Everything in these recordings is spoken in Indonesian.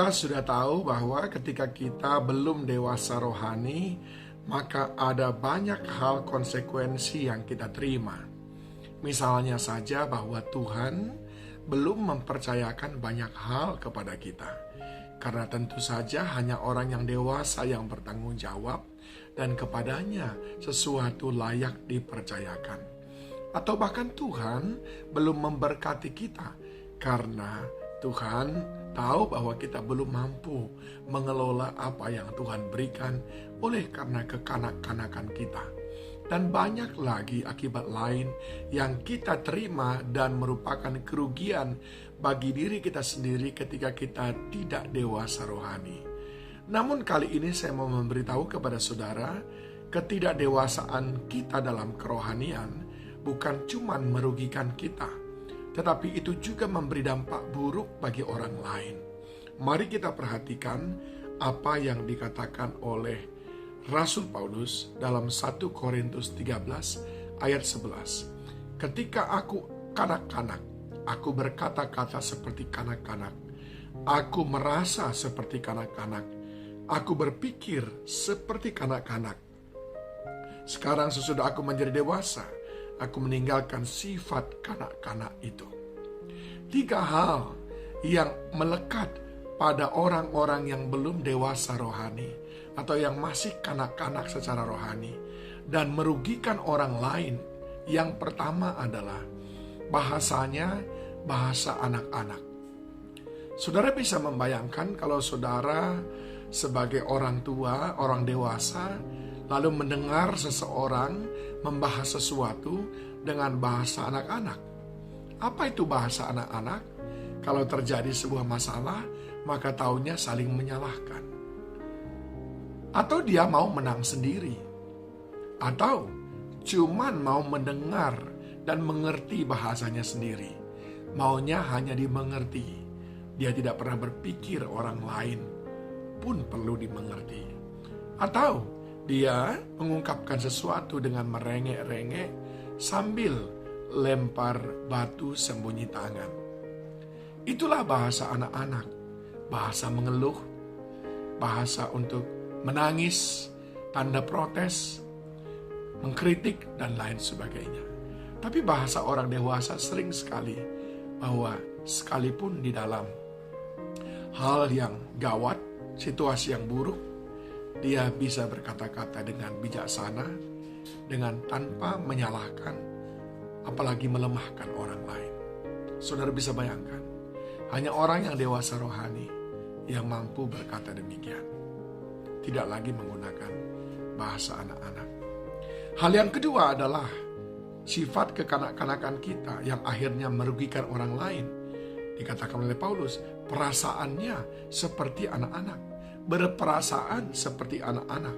Kita sudah tahu bahwa ketika kita belum dewasa rohani, maka ada banyak hal konsekuensi yang kita terima. Misalnya saja bahwa Tuhan belum mempercayakan banyak hal kepada kita. Karena tentu saja hanya orang yang dewasa yang bertanggung jawab dan kepadanya sesuatu layak dipercayakan. Atau bahkan Tuhan belum memberkati kita karena Tuhan tahu bahwa kita belum mampu mengelola apa yang Tuhan berikan oleh karena kekanak-kanakan kita. Dan banyak lagi akibat lain yang kita terima dan merupakan kerugian bagi diri kita sendiri ketika kita tidak dewasa rohani. Namun kali ini saya mau memberitahu kepada saudara, ketidakdewasaan kita dalam kerohanian bukan cuma merugikan kita, tetapi itu juga memberi dampak buruk bagi orang lain. Mari kita perhatikan apa yang dikatakan oleh Rasul Paulus dalam 1 Korintus 13 ayat 11. Ketika aku kanak-kanak, aku berkata-kata seperti kanak-kanak. Aku merasa seperti kanak-kanak. Aku berpikir seperti kanak-kanak. Sekarang sesudah aku menjadi dewasa, aku meninggalkan sifat kanak-kanak itu. 3 hal yang melekat pada orang-orang yang belum dewasa rohani atau yang masih kanak-kanak secara rohani dan merugikan orang lain. Yang pertama adalah bahasanya bahasa anak-anak. Saudara bisa membayangkan kalau saudara sebagai orang tua, orang dewasa, lalu mendengar seseorang membahas sesuatu dengan bahasa anak-anak. Apa itu bahasa anak-anak? Kalau terjadi sebuah masalah, maka taunya saling menyalahkan. Atau dia mau menang sendiri. Atau cuman mau mendengar dan mengerti bahasanya sendiri. Maunya hanya dimengerti. Dia tidak pernah berpikir orang lain pun perlu dimengerti. Atau dia mengungkapkan sesuatu dengan merengek-rengek sambil lempar batu sembunyi tangan. Itulah bahasa anak-anak. Bahasa mengeluh, bahasa untuk menangis, tanda protes, mengkritik, dan lain sebagainya. Tapi bahasa orang dewasa sering sekali bahwa sekalipun di dalam hal yang gawat, situasi yang buruk, dia bisa berkata-kata dengan bijaksana, dengan tanpa menyalahkan, apalagi melemahkan orang lain. Saudara bisa bayangkan, hanya orang yang dewasa rohani yang mampu berkata demikian. Tidak lagi menggunakan bahasa anak-anak. Hal yang kedua adalah sifat kekanak-kanakan kita yang akhirnya merugikan orang lain. Dikatakan oleh Paulus, perasaannya seperti anak-anak. Berperasaan seperti anak-anak.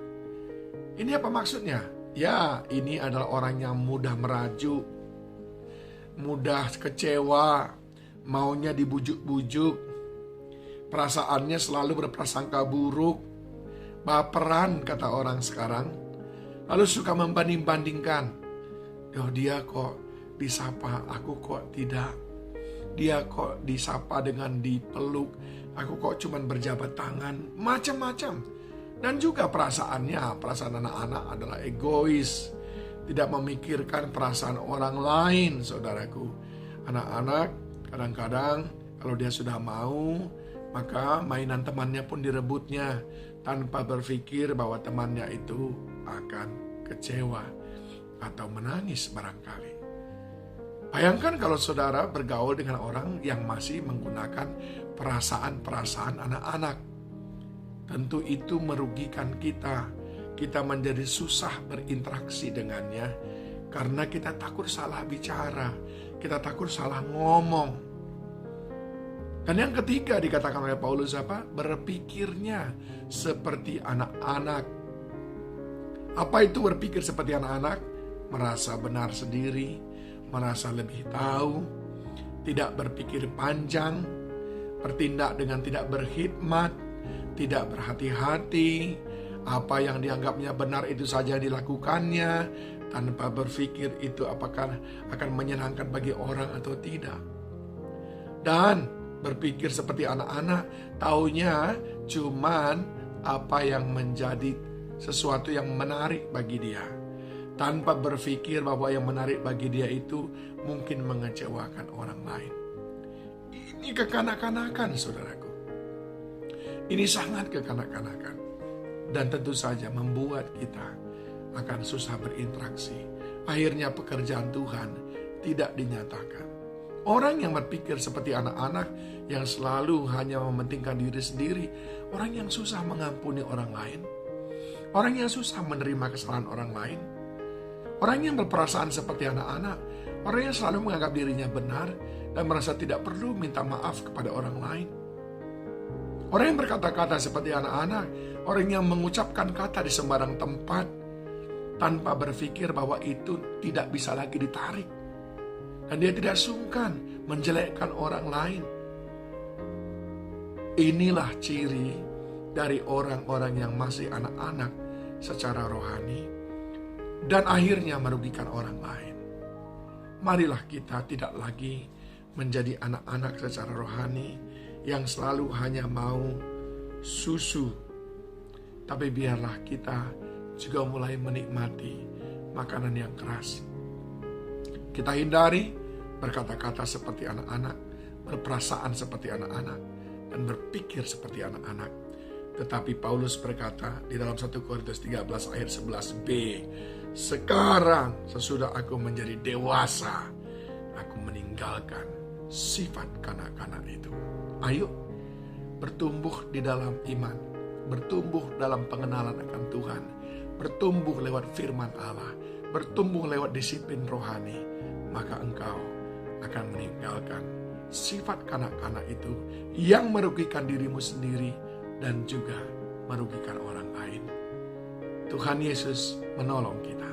Ini apa maksudnya? Ya, ini adalah orang yang mudah merajuk, mudah kecewa, maunya dibujuk-bujuk, perasaannya selalu berprasangka buruk, baperan kata orang sekarang, lalu suka membanding-bandingkan. Oh, dia kok disapa, aku kok tidak. Dia kok disapa dengan dipeluk, aku kok cuman berjabat tangan, macam-macam. Dan juga perasaan anak-anak adalah egois, tidak memikirkan perasaan orang lain, saudaraku. Anak-anak kadang-kadang kalau dia sudah mau, maka mainan temannya pun direbutnya tanpa berpikir bahwa temannya itu akan kecewa atau menangis barangkali. Bayangkan kalau saudara bergaul dengan orang yang masih menggunakan perasaan-perasaan anak-anak. Tentu itu merugikan kita. Kita menjadi susah berinteraksi dengannya karena kita takut salah bicara, kita takut salah ngomong. Dan yang ketiga dikatakan oleh Paulus apa? Berpikirnya seperti anak-anak. Apa itu berpikir seperti anak-anak? Merasa benar sendiri, merasa lebih tahu, tidak berpikir panjang, bertindak dengan tidak berhikmat, tidak berhati-hati, apa yang dianggapnya benar itu saja dilakukannya, tanpa berpikir itu apakah akan menyenangkan bagi orang atau tidak. Dan berpikir seperti anak-anak, taunya cuman apa yang menjadi sesuatu yang menarik bagi dia, tanpa berpikir bahwa yang menarik bagi dia itu mungkin mengecewakan orang lain. Ini kekanak-kanakan, saudaraku. Ini sangat kekanak-kanakan. Dan tentu saja membuat kita akan susah berinteraksi. Akhirnya pekerjaan Tuhan tidak dinyatakan. Orang yang berpikir seperti anak-anak yang selalu hanya mementingkan diri sendiri, orang yang susah mengampuni orang lain, orang yang susah menerima kesalahan orang lain, orang yang berperasaan seperti anak-anak, orang yang selalu menganggap dirinya benar dan merasa tidak perlu minta maaf kepada orang lain. Orang yang berkata-kata seperti anak-anak, orang yang mengucapkan kata di sembarang tempat tanpa berpikir bahwa itu tidak bisa lagi ditarik. Dan dia tidak sungkan menjelekkan orang lain. Inilah ciri dari orang-orang yang masih anak-anak secara rohani dan akhirnya merugikan orang lain. Marilah kita tidak lagi menjadi anak-anak secara rohani yang selalu hanya mau susu, tapi biarlah kita juga mulai menikmati makanan yang keras. Kita hindari berkata-kata seperti anak-anak, berperasaan seperti anak-anak, dan berpikir seperti anak-anak. Tetapi Paulus berkata di dalam 1 Korintus 13 ayat 11b, sekarang sesudah aku menjadi dewasa, aku meninggalkan sifat kanak-kanak itu. Ayo bertumbuh di dalam iman, bertumbuh dalam pengenalan akan Tuhan, bertumbuh lewat firman Allah, bertumbuh lewat disiplin rohani, maka engkau akan meninggalkan sifat kanak-kanak itu yang merugikan dirimu sendiri dan juga merugikan orang lain. Tuhan Yesus menolong kita.